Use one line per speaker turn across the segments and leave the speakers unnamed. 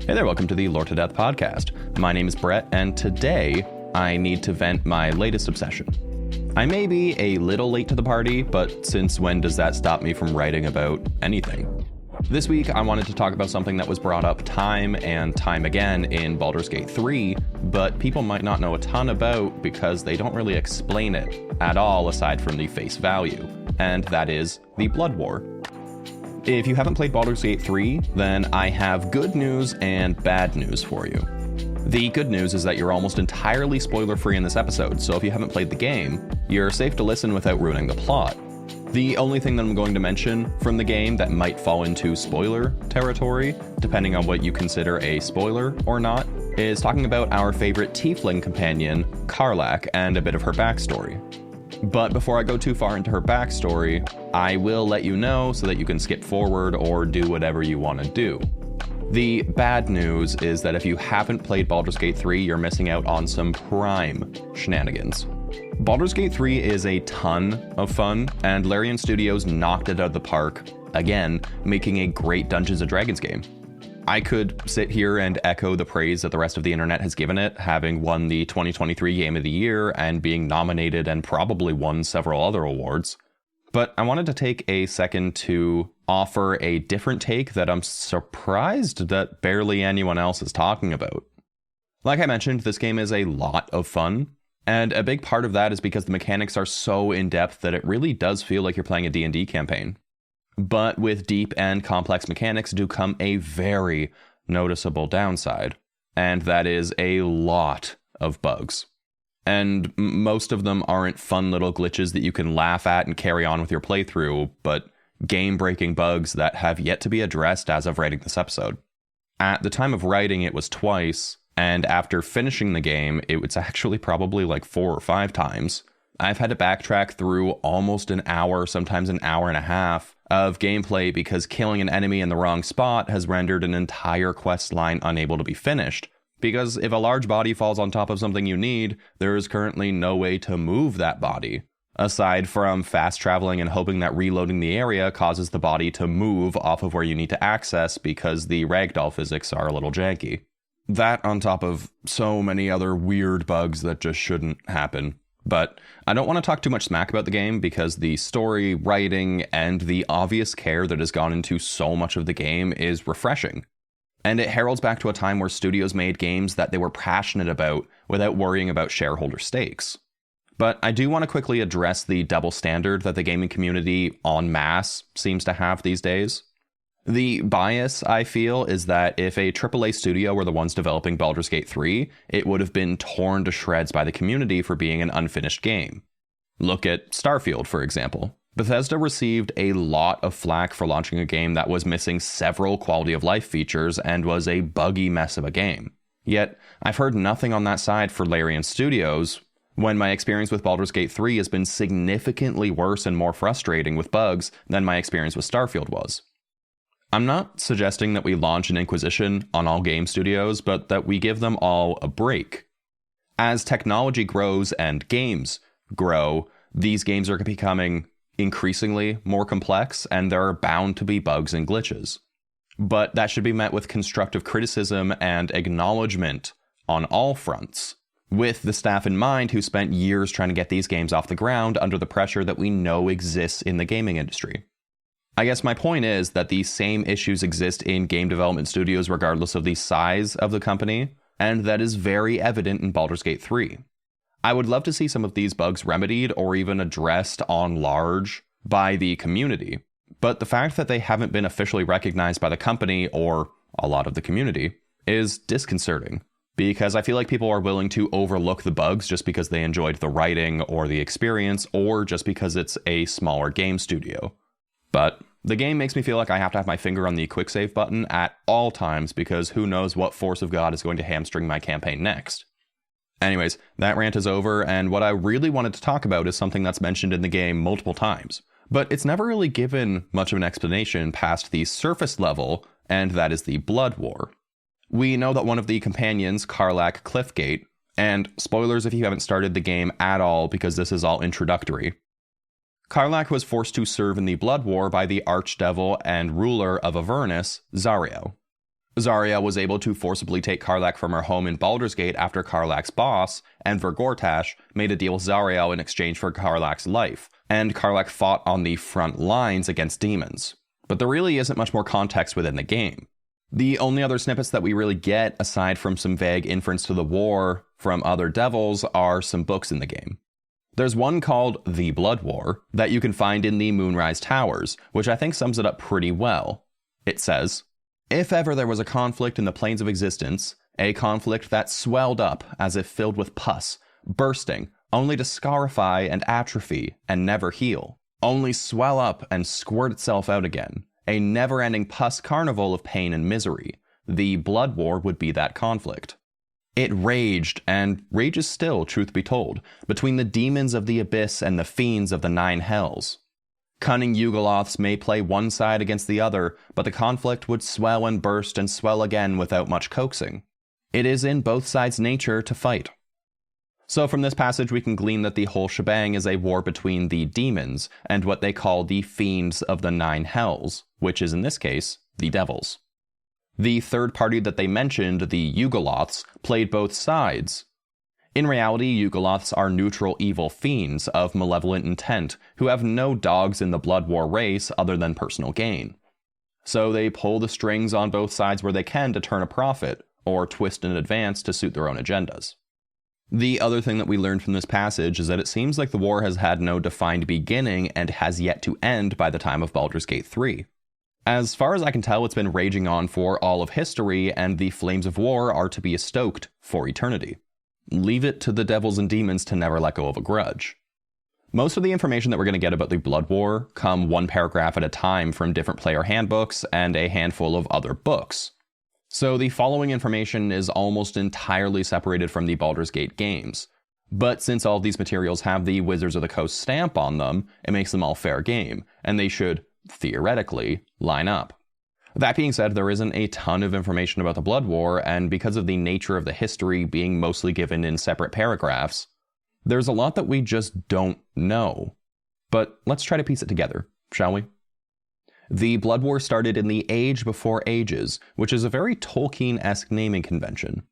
Hey there, welcome to the Lore to Death podcast. My name is Brett, and today I need to vent my latest obsession. I may be a little late to the party, but since when does that stop me from writing about anything? This week, I wanted to talk about something that was brought up time and time again in Baldur's Gate 3, but people might not know a ton about because they don't really explain it at all aside from the face value, and that is the Blood War. If you haven't played Baldur's Gate 3, then I have good news and bad news for you. The good news is that you're almost entirely spoiler-free in this episode, so if you haven't played the game, you're safe to listen without ruining the plot. The only thing that I'm going to mention from the game that might fall into spoiler territory, depending on what you consider a spoiler or not, is talking about our favorite tiefling companion, Karlach, and a bit of her backstory. But before I go too far into her backstory, I will let you know so that you can skip forward or do whatever you want to do. The bad news is that if you haven't played Baldur's Gate 3, you're missing out on some prime shenanigans. Baldur's Gate 3 is a ton of fun, and Larian Studios knocked it out of the park, again, making a great Dungeons & Dragons game. I could sit here and echo the praise that the rest of the internet has given it, having won the 2023 Game of the Year and being nominated and probably won several other awards. But I wanted to take a second to offer a different take that I'm surprised that barely anyone else is talking about. Like I mentioned, this game is a lot of fun. And a big part of that is because the mechanics are so in-depth that it really does feel like you're playing a D&D campaign. But with deep and complex mechanics do come a very noticeable downside, and that is a lot of bugs. And most of them aren't fun little glitches that you can laugh at and carry on with your playthrough, but game-breaking bugs that have yet to be addressed as of writing this episode. At the time of writing, it was twice. And after finishing the game, it was actually probably like 4 or 5 times. I've had to backtrack through almost an hour, sometimes an hour and a half, of gameplay because killing an enemy in the wrong spot has rendered an entire quest line unable to be finished. Because if a large body falls on top of something you need, there is currently no way to move that body, aside from fast traveling and hoping that reloading the area causes the body to move off of where you need to access because the ragdoll physics are a little janky. That on top of so many other weird bugs that just shouldn't happen. But I don't want to talk too much smack about the game because the story, writing, and the obvious care that has gone into so much of the game is refreshing. And it heralds back to a time where studios made games that they were passionate about without worrying about shareholder stakes. But I do want to quickly address the double standard that the gaming community en masse seems to have these days. The bias, I feel, is that if a AAA studio were the ones developing Baldur's Gate 3, it would have been torn to shreds by the community for being an unfinished game. Look at Starfield, for example. Bethesda received a lot of flack for launching a game that was missing several quality of life features and was a buggy mess of a game. Yet, I've heard nothing on that side for Larian Studios, when my experience with Baldur's Gate 3 has been significantly worse and more frustrating with bugs than my experience with Starfield was. I'm not suggesting that we launch an inquisition on all game studios, but that we give them all a break. As technology grows and games grow, these games are becoming increasingly more complex, and there are bound to be bugs and glitches. But that should be met with constructive criticism and acknowledgement on all fronts, with the staff in mind who spent years trying to get these games off the ground under the pressure that we know exists in the gaming industry. I guess my point is that these same issues exist in game development studios regardless of the size of the company, and that is very evident in Baldur's Gate 3. I would love to see some of these bugs remedied or even addressed on large by the community, but the fact that they haven't been officially recognized by the company or a lot of the community is disconcerting, because I feel like people are willing to overlook the bugs just because they enjoyed the writing or the experience or just because it's a smaller game studio. But the game makes me feel like I have to have my finger on the quick save button at all times because who knows what force of God is going to hamstring my campaign next. Anyways, that rant is over, and what I really wanted to talk about is something that's mentioned in the game multiple times, but it's never really given much of an explanation past the surface level, and that is the Blood War. We know that one of the companions, Karlach Cliffgate, and spoilers if you haven't started the game at all because this is all introductory, Karlach was forced to serve in the Blood War by the archdevil and ruler of Avernus, Zariel. Zariel was able to forcibly take Karlach from her home in Baldur's Gate after Karlach's boss, Enver Gortash, made a deal with Zariel in exchange for Karlach's life, and Karlach fought on the front lines against demons. But there really isn't much more context within the game. The only other snippets that we really get, aside from some vague inference to the war from other devils, are some books in the game. There's one called The Blood War that you can find in the Moonrise Towers, which I think sums it up pretty well. It says, "If ever there was a conflict in the planes of existence, a conflict that swelled up as if filled with pus, bursting, only to scarify and atrophy and never heal, only swell up and squirt itself out again, a never-ending pus carnival of pain and misery, the Blood War would be that conflict. It raged, and rages still, truth be told, between the demons of the abyss and the fiends of the nine hells. Cunning Yugoloths may play one side against the other, but the conflict would swell and burst and swell again without much coaxing. It is in both sides' nature to fight." So from this passage we can glean that the whole shebang is a war between the demons and what they call the fiends of the nine hells, which is in this case, the devils. The third party that they mentioned, the Yugoloths, played both sides. In reality, Yugoloths are neutral evil fiends of malevolent intent who have no dogs in the Blood War race other than personal gain. So they pull the strings on both sides where they can to turn a profit, or twist in advance to suit their own agendas. The other thing that we learned from this passage is that it seems like the war has had no defined beginning and has yet to end by the time of Baldur's Gate 3. As far as I can tell, it's been raging on for all of history, and the flames of war are to be stoked for eternity. Leave it to the devils and demons to never let go of a grudge. Most of the information that we're going to get about the Blood War come one paragraph at a time from different player handbooks and a handful of other books. So the following information is almost entirely separated from the Baldur's Gate games. But since all of these materials have the Wizards of the Coast stamp on them, it makes them all fair game, and they should, theoretically, line up. That being said, there isn't a ton of information about the Blood War, and because of the nature of the history being mostly given in separate paragraphs, there's a lot that we just don't know. But let's try to piece it together, shall we? The Blood War started in the Age Before Ages, which is a very Tolkien-esque naming convention.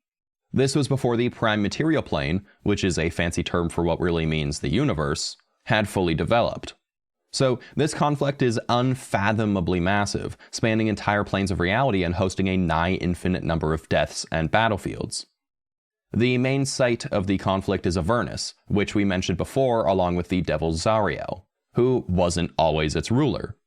This was before the Prime Material Plane, which is a fancy term for what really means the universe, had fully developed. So this conflict is unfathomably massive, spanning entire planes of reality and hosting a nigh infinite number of deaths and battlefields. The main site of the conflict is Avernus, which we mentioned before along with the devil Zariel, who wasn't always its ruler.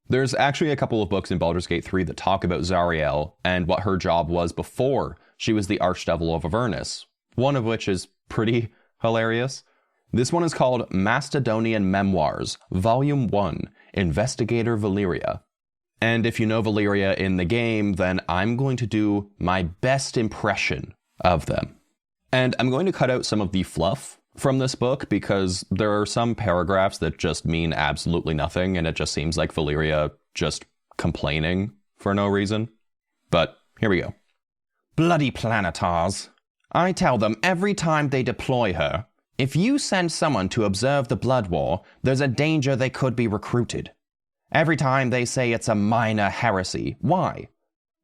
There's actually a couple of books in Baldur's Gate 3 that talk about Zariel and what her job was before she was the Archdevil of Avernus, one of which is pretty hilarious. This one is called Macedonian Memoirs, Volume 1, Investigator Valyria. And if you know Valyria in the game, then I'm going to do my best impression of them. And I'm going to cut out some of the fluff from this book because there are some paragraphs that just mean absolutely nothing, and it just seems like Valyria just complaining for no reason. But here we go. Bloody Planetars. I tell them every time they deploy her, if you send someone to observe the Blood War, there's a danger they could be recruited. Every time they say it's a minor heresy. Why?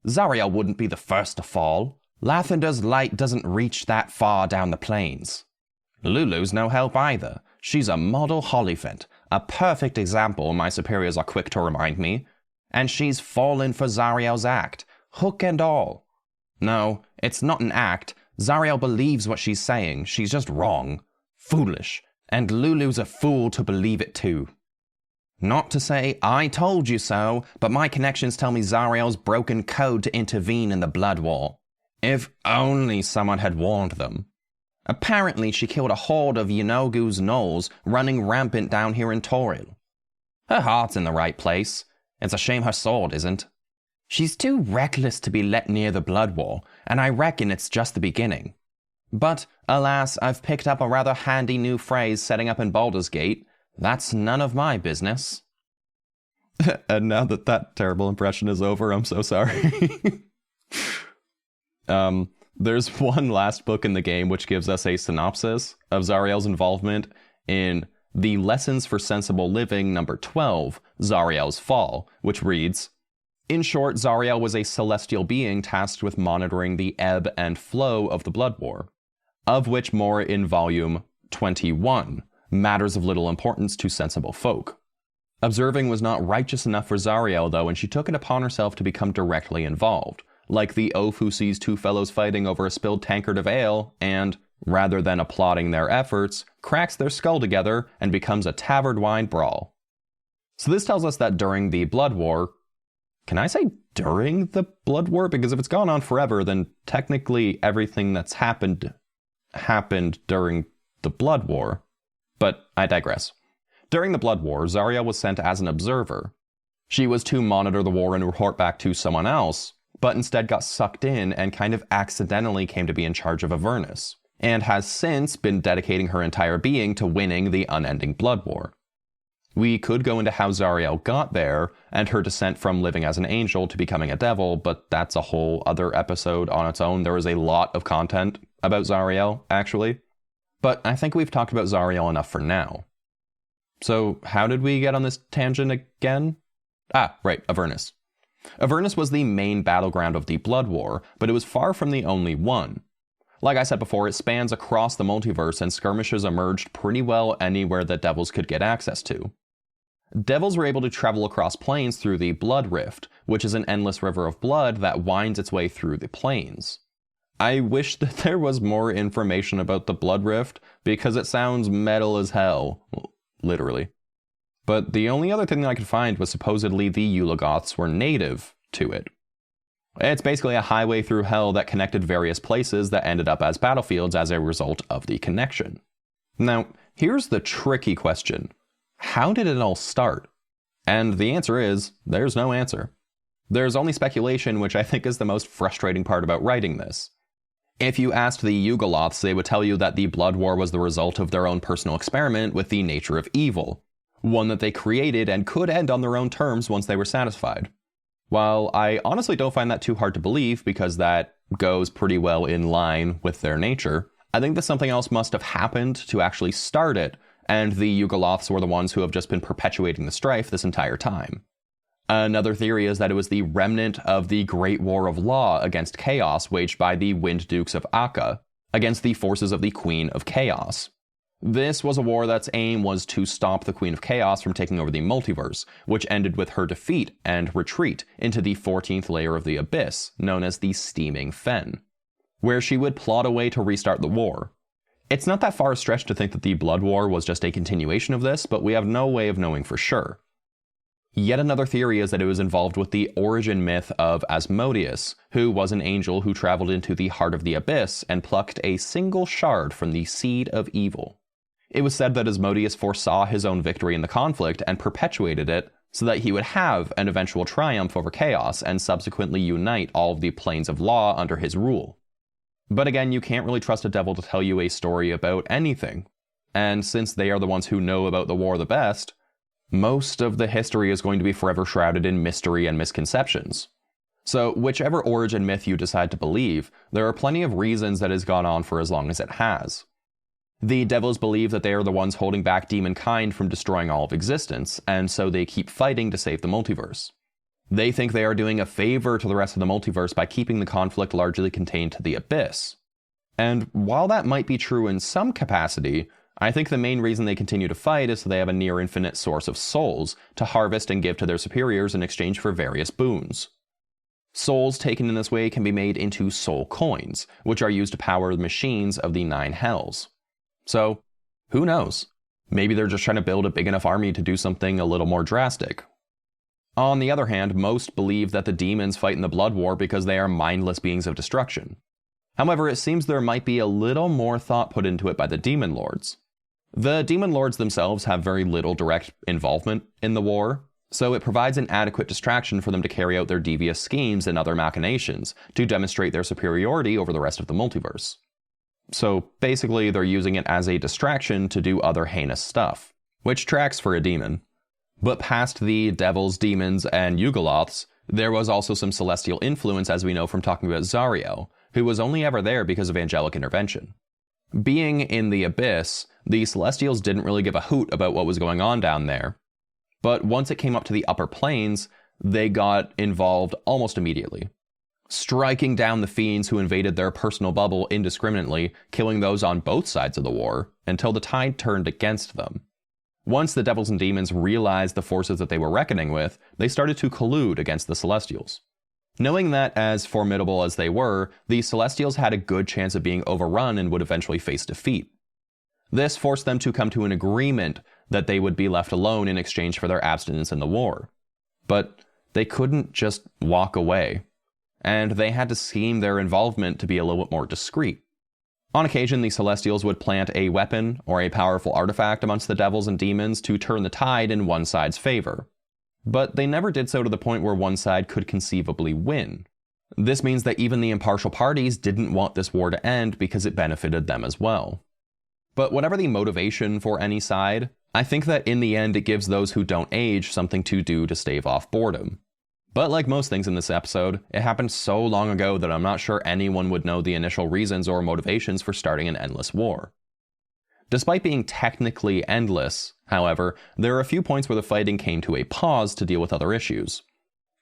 Zariel wouldn't be the first to fall. Lathander's light doesn't reach that far down the plains. Lulu's no help either. She's a model Hollyphant, a perfect example, my superiors are quick to remind me. And she's fallen for Zariel's act, hook and all. No, it's not an act. Zariel believes what she's saying. She's just wrong. Foolish. And Lulu's a fool to believe it too. Not to say I told you so, but my connections tell me Zariel's broken code to intervene in the Blood War. If only someone had warned them. Apparently she killed a horde of Yenogu's gnolls running rampant down here in Toril. Her heart's in the right place. It's a shame her sword isn't. She's too reckless to be let near the Blood War, and I reckon it's just the beginning. But, alas, I've picked up a rather handy new phrase setting up in Baldur's Gate. That's none of my business. And now that that terrible impression is over, I'm so sorry. There's one last book in the game which gives us a synopsis of Zariel's involvement in the Lessons for Sensible Living number 12, Zariel's Fall, which reads, In short, Zariel was a celestial being tasked with monitoring the ebb and flow of the Blood War, of which more in Volume 21, Matters of Little Importance to Sensible Folk. Observing was not righteous enough for Zariel, though, and she took it upon herself to become directly involved, like the oaf who sees two fellows fighting over a spilled tankard of ale and, rather than applauding their efforts, cracks their skull together and becomes a tavern-wide brawl. So this tells us that during the Blood War, can I say during the Blood War? Because if it's gone on forever, then technically everything that's happened during the Blood War. But I digress. During the Blood War, Zariel was sent as an observer. She was to monitor the war and report back to someone else, but instead got sucked in and kind of accidentally came to be in charge of Avernus, and has since been dedicating her entire being to winning the unending Blood War. We could go into how Zariel got there, and her descent from living as an angel to becoming a devil, but that's a whole other episode on its own. There is a lot of content about Zariel, actually. But I think we've talked about Zariel enough for now. So how did we get on this tangent again? Right, Avernus. Avernus was the main battleground of the Blood War, but it was far from the only one. Like I said before, it spans across the multiverse, and skirmishes emerged pretty well anywhere that devils could get access to. Devils were able to travel across planes through the Blood Rift, which is an endless river of blood that winds its way through the planes. I wish that there was more information about the Blood Rift, because it sounds metal as hell. Literally. But the only other thing that I could find was supposedly the Yulagoths were native to it. It's basically a highway through hell that connected various places that ended up as battlefields as a result of the connection. Now, here's the tricky question. How did it all start? And the answer is, there's no answer. There's only speculation, which I think is the most frustrating part about writing this. If you asked the Yugoloths, they would tell you that the Blood War was the result of their own personal experiment with the nature of evil, one that they created and could end on their own terms once they were satisfied. While I honestly don't find that too hard to believe, because that goes pretty well in line with their nature, I think that something else must have happened to actually start it, and the Yugoloths were the ones who have just been perpetuating the strife this entire time. Another theory is that it was the remnant of the Great War of Law against Chaos waged by the Wind Dukes of Akka against the forces of the Queen of Chaos. This was a war that's aim was to stop the Queen of Chaos from taking over the multiverse, which ended with her defeat and retreat into the 14th layer of the Abyss, known as the Steaming Fen, where she would plot a way to restart the war. It's not that far a stretch to think that the Blood War was just a continuation of this, but we have no way of knowing for sure. Yet another theory is that it was involved with the origin myth of Asmodeus, who was an angel who traveled into the heart of the Abyss and plucked a single shard from the seed of evil. It was said that Asmodeus foresaw his own victory in the conflict and perpetuated it so that he would have an eventual triumph over chaos and subsequently unite all of the planes of law under his rule. But again, you can't really trust a devil to tell you a story about anything. And since they are the ones who know about the war the best, most of the history is going to be forever shrouded in mystery and misconceptions. So whichever origin myth you decide to believe, there are plenty of reasons that it has gone on for as long as it has. The devils believe that they are the ones holding back demonkind from destroying all of existence, and so they keep fighting to save the multiverse. They think they are doing a favor to the rest of the multiverse by keeping the conflict largely contained to the Abyss. And while that might be true in some capacity, I think the main reason they continue to fight is so they have a near-infinite source of souls to harvest and give to their superiors in exchange for various boons. Souls taken in this way can be made into soul coins, which are used to power the machines of the 9 hells. So, who knows? Maybe they're just trying to build a big enough army to do something a little more drastic. On the other hand, most believe that the demons fight in the Blood War because they are mindless beings of destruction. However, it seems there might be a little more thought put into it by the Demon Lords. The Demon Lords themselves have very little direct involvement in the war, so it provides an adequate distraction for them to carry out their devious schemes and other machinations to demonstrate their superiority over the rest of the multiverse. So basically, they're using it as a distraction to do other heinous stuff, which tracks for a demon. But past the devils, demons, and Yugoloths, there was also some celestial influence, as we know from talking about Zariel, who was only ever there because of angelic intervention. Being in the Abyss, the Celestials didn't really give a hoot about what was going on down there. But once it came up to the upper planes, they got involved almost immediately, striking down the fiends who invaded their personal bubble indiscriminately, killing those on both sides of the war, until the tide turned against them. Once the devils and demons realized the forces that they were reckoning with, they started to collude against the Celestials. Knowing that, as formidable as they were, the Celestials had a good chance of being overrun and would eventually face defeat. This forced them to come to an agreement that they would be left alone in exchange for their abstinence in the war. But they couldn't just walk away, and they had to scheme their involvement to be a little bit more discreet. On occasion, the Celestials would plant a weapon or a powerful artifact amongst the devils and demons to turn the tide in one side's favor. But they never did so to the point where one side could conceivably win. This means that even the impartial parties didn't want this war to end because it benefited them as well. But whatever the motivation for any side, I think that in the end it gives those who don't age something to do to stave off boredom. But like most things in this episode, it happened so long ago that I'm not sure anyone would know the initial reasons or motivations for starting an endless war. Despite being technically endless, however, there are a few points where the fighting came to a pause to deal with other issues.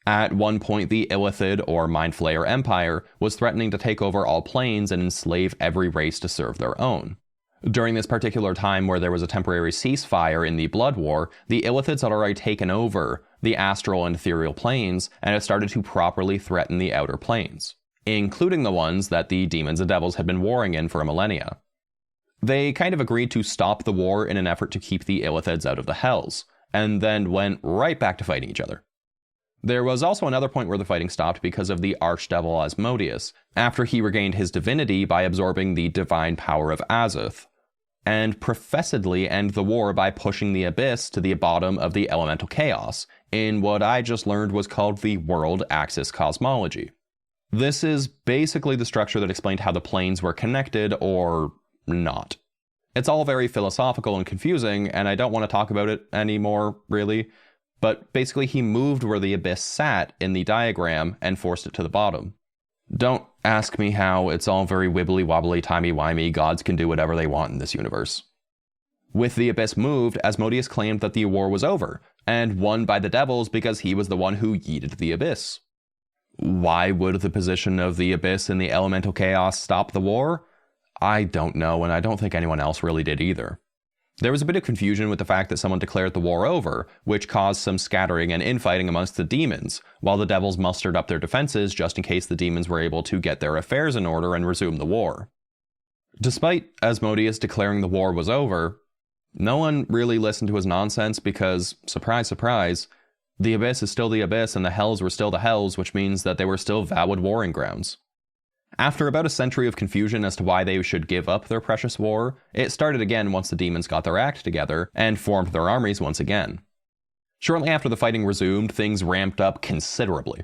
At one point, the Illithid, or Mind Flayer Empire, was threatening to take over all planes and enslave every race to serve their own. During this particular time where there was a temporary ceasefire in the Blood War, the Illithids had already taken over the astral and ethereal planes and had started to properly threaten the outer planes, including the ones that the demons and devils had been warring in for a millennia. They kind of agreed to stop the war in an effort to keep the Illithids out of the Hells, and then went right back to fighting each other. There was also another point where the fighting stopped because of the Archdevil Asmodeus, after he regained his divinity by absorbing the divine power of Azuth, and professedly end the war by pushing the Abyss to the bottom of the elemental chaos, in what I just learned was called the World Axis Cosmology. This is basically the structure that explained how the planes were connected, or not. It's all very philosophical and confusing, and I don't want to talk about it anymore, really, but basically he moved where the Abyss sat in the diagram and forced it to the bottom. Don't ask me how, it's all very wibbly-wobbly, timey-wimey, gods can do whatever they want in this universe. With the Abyss moved, Asmodeus claimed that the war was over, and won by the devils because he was the one who yeeted the Abyss. Why would the position of the Abyss in the elemental chaos stop the war? I don't know, and I don't think anyone else really did either. There was a bit of confusion with the fact that someone declared the war over, which caused some scattering and infighting amongst the demons, while the devils mustered up their defenses just in case the demons were able to get their affairs in order and resume the war. Despite Asmodeus declaring the war was over, no one really listened to his nonsense because, surprise, surprise, the Abyss is still the Abyss and the Hells were still the Hells, which means that they were still valid warring grounds. After about a century of confusion as to why they should give up their precious war, it started again once the demons got their act together and formed their armies once again. Shortly after the fighting resumed, things ramped up considerably.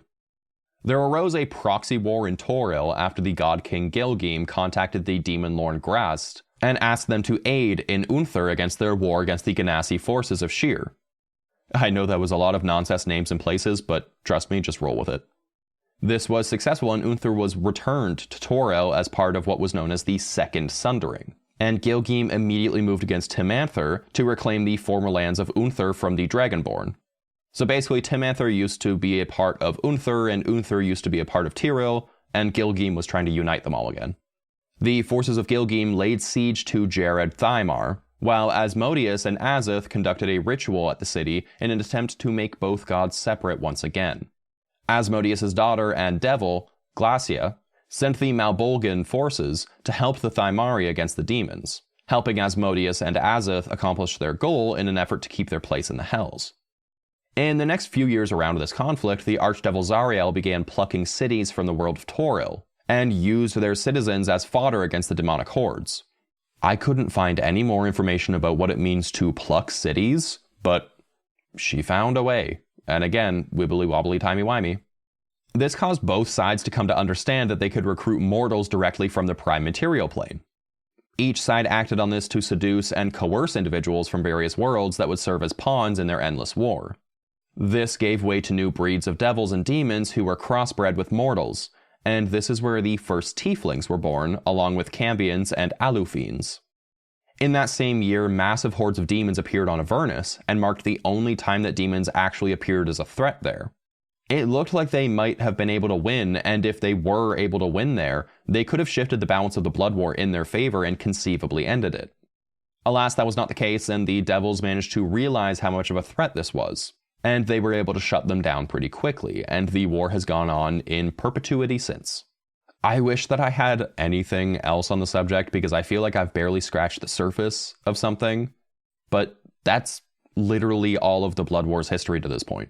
There arose a proxy war in Toril after the god king Gilgim contacted the demon lord Grast and asked them to aid in Unthur against their war against the Ganassi forces of Shir. I know that was a lot of nonsense names and places, but trust me, just roll with it. This was successful and Unthur was returned to Toril as part of what was known as the Second Sundering. And Gilgim immediately moved against Timanther to reclaim the former lands of Unthur from the Dragonborn. So basically Timanther used to be a part of Unthur and Unthur used to be a part of Tiril, and Gilgim was trying to unite them all again. The forces of Gilgim laid siege to Jared Thymar, while Asmodeus and Azuth conducted a ritual at the city in an attempt to make both gods separate once again. Asmodeus' daughter and devil, Glacia, sent the Malbolgan forces to help the Thymari against the demons, helping Asmodeus and Azuth accomplish their goal in an effort to keep their place in the Hells. In the next few years around this conflict, the Archdevil Zariel began plucking cities from the world of Toril, and used their citizens as fodder against the demonic hordes. I couldn't find any more information about what it means to pluck cities, but she found a way. And again, wibbly-wobbly, timey-wimey. This caused both sides to come to understand that they could recruit mortals directly from the prime material plane. Each side acted on this to seduce and coerce individuals from various worlds that would serve as pawns in their endless war. This gave way to new breeds of devils and demons who were crossbred with mortals, and this is where the first tieflings were born, along with Cambions and Alufiends. In that same year, massive hordes of demons appeared on Avernus, and marked the only time that demons actually appeared as a threat there. It looked like they might have been able to win, and if they were able to win there, they could have shifted the balance of the Blood War in their favor and conceivably ended it. Alas, that was not the case, and the Devils managed to realize how much of a threat this was, and they were able to shut them down pretty quickly, and the war has gone on in perpetuity since. I wish that I had anything else on the subject because I feel like I've barely scratched the surface of something, but that's literally all of the Blood War's history to this point.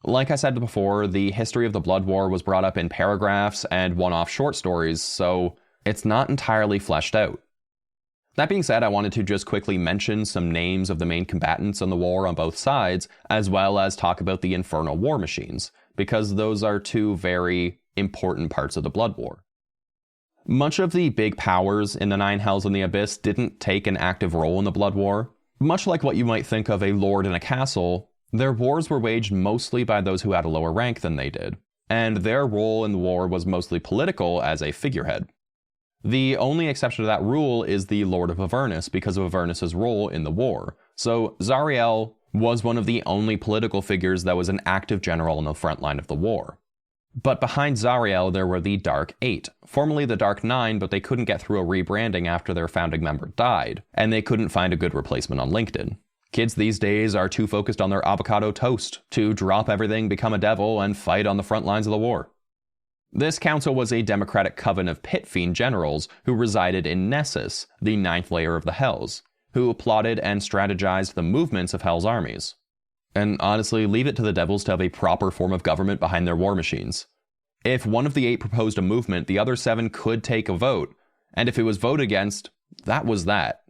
Like I said before, the history of the Blood War was brought up in paragraphs and one-off short stories, so it's not entirely fleshed out. That being said, I wanted to just quickly mention some names of the main combatants in the war on both sides, as well as talk about the infernal war machines, because those are two very important parts of the Blood War. Much of the big powers in the Nine Hells and the Abyss didn't take an active role in the Blood War. Much like what you might think of a lord in a castle, their wars were waged mostly by those who had a lower rank than they did, and their role in the war was mostly political as a figurehead. The only exception to that rule is the Lord of Avernus because of Avernus's role in the war, so Zariel was one of the only political figures that was an active general on the front line of the war. But behind Zariel there were the Dark Eight, formerly the Dark Nine, but they couldn't get through a rebranding after their founding member died, and they couldn't find a good replacement on LinkedIn. Kids these days are too focused on their avocado toast to drop everything, become a devil, and fight on the front lines of the war. This council was a democratic coven of pit fiend generals who resided in Nessus, the ninth layer of the Hells, who plotted and strategized the movements of Hell's armies. And honestly, leave it to the devils to have a proper form of government behind their war machines. If one of the 8 proposed a movement, the other 7 could take a vote, and if it was voted against, that was that.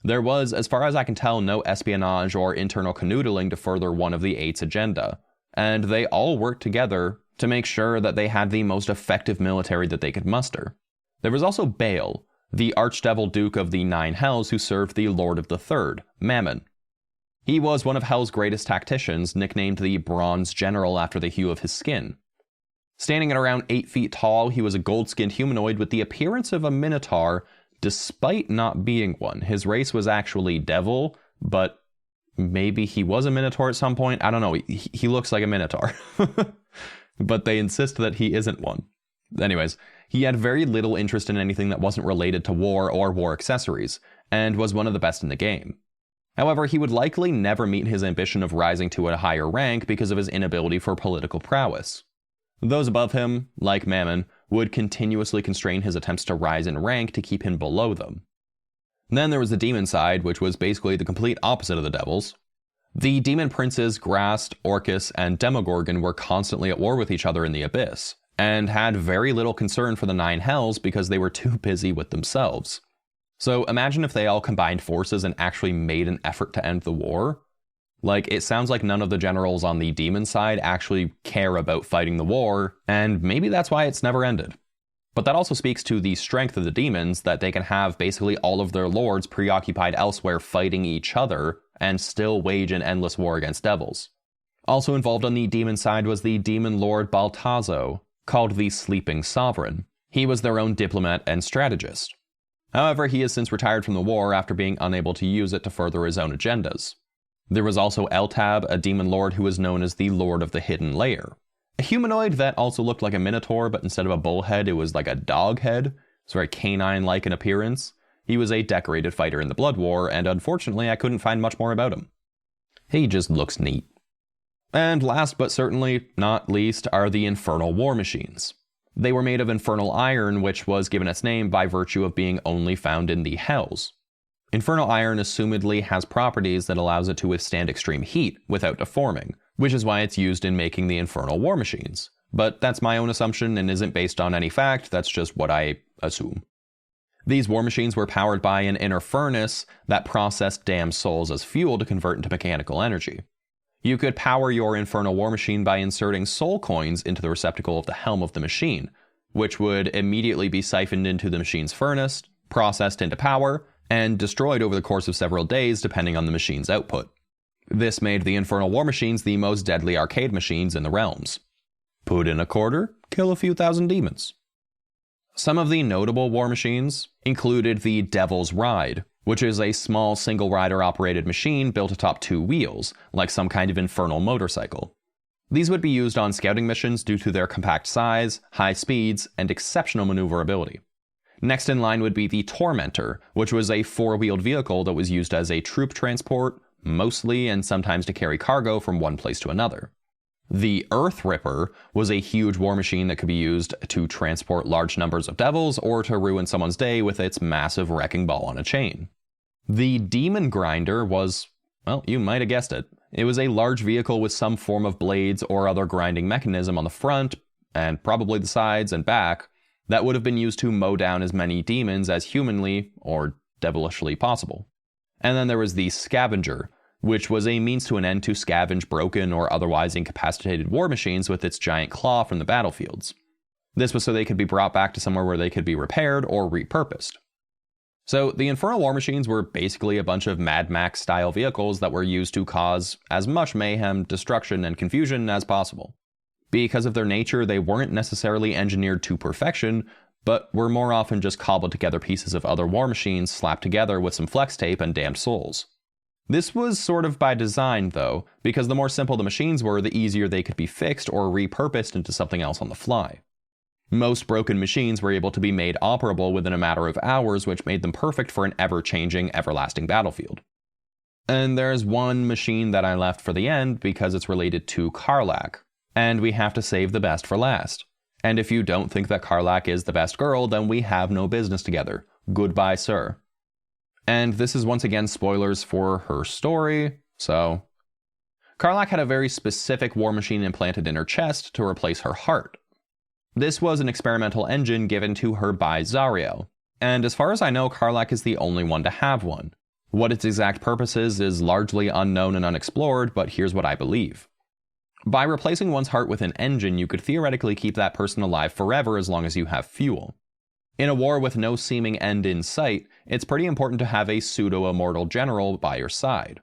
There was, as far as I can tell, no espionage or internal canoodling to further one of the 8's agenda, and they all worked together to make sure that they had the most effective military that they could muster. There was also Baal, the archdevil duke of the Nine Hells who served the Lord of the Third, Mammon. He was one of Hell's greatest tacticians, nicknamed the Bronze General after the hue of his skin. Standing at around 8 feet tall, he was a gold-skinned humanoid with the appearance of a minotaur, despite not being one. His race was actually devil, but maybe he was a minotaur at some point. I don't know, he looks like a minotaur. But they insist that he isn't one. Anyways, he had very little interest in anything that wasn't related to war or war accessories, and was one of the best in the game. However, he would likely never meet his ambition of rising to a higher rank because of his inability for political prowess. Those above him, like Mammon, would continuously constrain his attempts to rise in rank to keep him below them. Then there was the demon side, which was basically the complete opposite of the devils. The demon princes Grast, Orcus, and Demogorgon were constantly at war with each other in the Abyss, and had very little concern for the Nine Hells because they were too busy with themselves. So imagine if they all combined forces and actually made an effort to end the war. Like, it sounds like none of the generals on the demon side actually care about fighting the war, and maybe that's why it's never ended. But that also speaks to the strength of the demons, that they can have basically all of their lords preoccupied elsewhere fighting each other, and still wage an endless war against devils. Also involved on the demon side was the demon lord Baltazo, called the Sleeping Sovereign. He was their own diplomat and strategist. However, he has since retired from the war after being unable to use it to further his own agendas. There was also Eltab, a demon lord who was known as the Lord of the Hidden Lair. A humanoid that also looked like a minotaur, but instead of a bull head, it was like a dog head. It's very canine-like in appearance. He was a decorated fighter in the Blood War, and unfortunately I couldn't find much more about him. He just looks neat. And last but certainly not least are the Infernal War Machines. They were made of infernal iron, which was given its name by virtue of being only found in the Hells. Infernal iron assumedly has properties that allows it to withstand extreme heat without deforming, which is why it's used in making the Infernal War Machines. But that's my own assumption and isn't based on any fact, that's just what I assume. These war machines were powered by an inner furnace that processed damned souls as fuel to convert into mechanical energy. You could power your Infernal War Machine by inserting soul coins into the receptacle of the helm of the machine, which would immediately be siphoned into the machine's furnace, processed into power, and destroyed over the course of several days depending on the machine's output. This made the Infernal War Machines the most deadly arcade machines in the realms. Put in a quarter, kill a few thousand demons. Some of the notable war machines included the Devil's Ride, which is a small single rider operated machine built atop 2 wheels, like some kind of infernal motorcycle. These would be used on scouting missions due to their compact size, high speeds, and exceptional maneuverability. Next in line would be the Tormentor, which was a four-wheeled vehicle that was used as a troop transport, mostly and sometimes to carry cargo from one place to another. The Earth Ripper was a huge war machine that could be used to transport large numbers of devils or to ruin someone's day with its massive wrecking ball on a chain. The Demon Grinder was, well, you might have guessed it. It was a large vehicle with some form of blades or other grinding mechanism on the front, and probably the sides and back, that would have been used to mow down as many demons as humanly or devilishly possible. And then there was the Scavenger, which was a means to an end to scavenge broken or otherwise incapacitated war machines with its giant claw from the battlefields. This was so they could be brought back to somewhere where they could be repaired or repurposed. So the Infernal War Machines were basically a bunch of Mad Max style vehicles that were used to cause as much mayhem, destruction, and confusion as possible. Because of their nature, they weren't necessarily engineered to perfection, but were more often just cobbled together pieces of other war machines slapped together with some flex tape and damned souls. This was sort of by design though, because the more simple the machines were, the easier they could be fixed or repurposed into something else on the fly. Most broken machines were able to be made operable within a matter of hours, which made them perfect for an ever-changing, everlasting battlefield. And there's one machine that I left for the end because it's related to Karlach, and we have to save the best for last. And if you don't think that Karlach is the best girl, then we have no business together. Goodbye, sir. And this is once again spoilers for her story, so... Karlach had a very specific war machine implanted in her chest to replace her heart. This was an experimental engine given to her by Zariel, and as far as I know, Karlach is the only one to have one. What its exact purpose is largely unknown and unexplored, but here's what I believe. By replacing one's heart with an engine, you could theoretically keep that person alive forever as long as you have fuel. In a war with no seeming end in sight, it's pretty important to have a pseudo-immortal general by your side.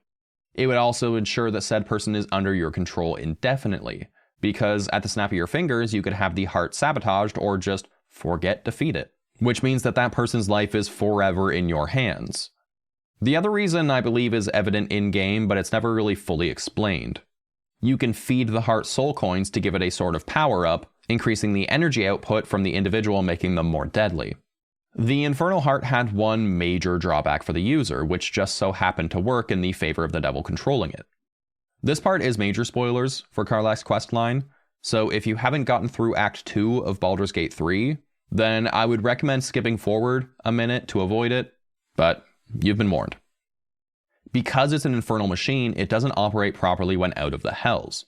It would also ensure that said person is under your control indefinitely, because at the snap of your fingers, you could have the heart sabotaged or just forget defeat it, which means that that person's life is forever in your hands. The other reason I believe is evident in-game, but it's never really fully explained. You can feed the heart soul coins to give it a sort of power-up, increasing the energy output from the individual, making them more deadly. The Infernal Heart had one major drawback for the user, which just so happened to work in the favor of the devil controlling it. This part is major spoilers for Karlach's questline, so if you haven't gotten through Act 2 of Baldur's Gate 3, then I would recommend skipping forward a minute to avoid it, but you've been warned. Because it's an infernal machine, it doesn't operate properly when out of the Hells.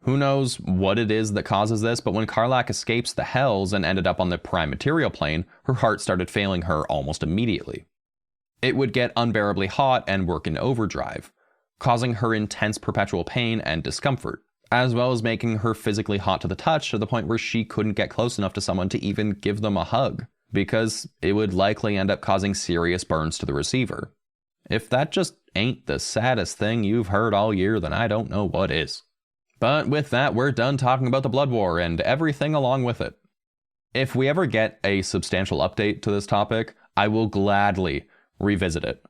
Who knows what it is that causes this, but when Karlach escapes the Hells and ended up on the Prime Material Plane, her heart started failing her almost immediately. It would get unbearably hot and work in overdrive, causing her intense perpetual pain and discomfort, as well as making her physically hot to the touch to the point where she couldn't get close enough to someone to even give them a hug, because it would likely end up causing serious burns to the receiver. If that just ain't the saddest thing you've heard all year, then I don't know what is. But with that, we're done talking about the Blood War and everything along with it. If we ever get a substantial update to this topic, I will gladly revisit it.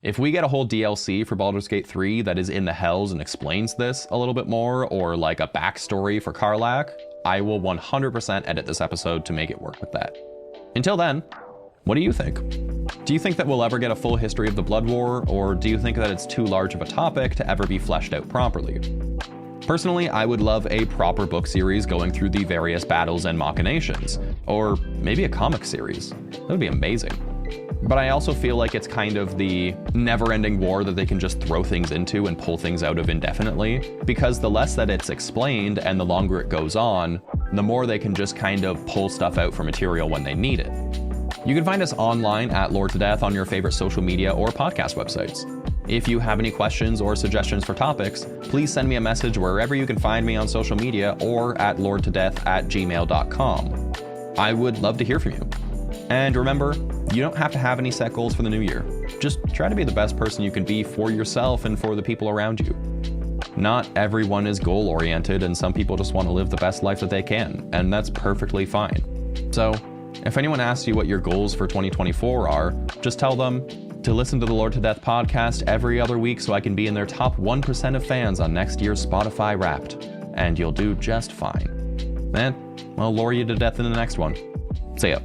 If we get a whole DLC for Baldur's Gate 3 that is in the Hells and explains this a little bit more, or like a backstory for Karlach, I will 100% edit this episode to make it work with that. Until then, what do you think? Do you think that we'll ever get a full history of the Blood War, or do you think that it's too large of a topic to ever be fleshed out properly? Personally, I would love a proper book series going through the various battles and machinations, or maybe a comic series. That would be amazing. But I also feel like it's kind of the never-ending war that they can just throw things into and pull things out of indefinitely, because the less that it's explained and the longer it goes on, the more they can just kind of pull stuff out for material when they need it. You can find us online at Lord to Death on your favorite social media or podcast websites. If you have any questions or suggestions for topics, please send me a message wherever you can find me on social media or at lordtodeath@gmail.com. I would love to hear from you. And remember, you don't have to have any set goals for the new year. Just try to be the best person you can be for yourself and for the people around you. Not everyone is goal-oriented, and some people just want to live the best life that they can, and that's perfectly fine. So, if anyone asks you what your goals for 2024 are, just tell them to listen to the Lord to Death podcast every other week so I can be in their top 1% of fans on next year's Spotify Wrapped. and you'll do just fine. And I'll lure you to death in the next one. See ya.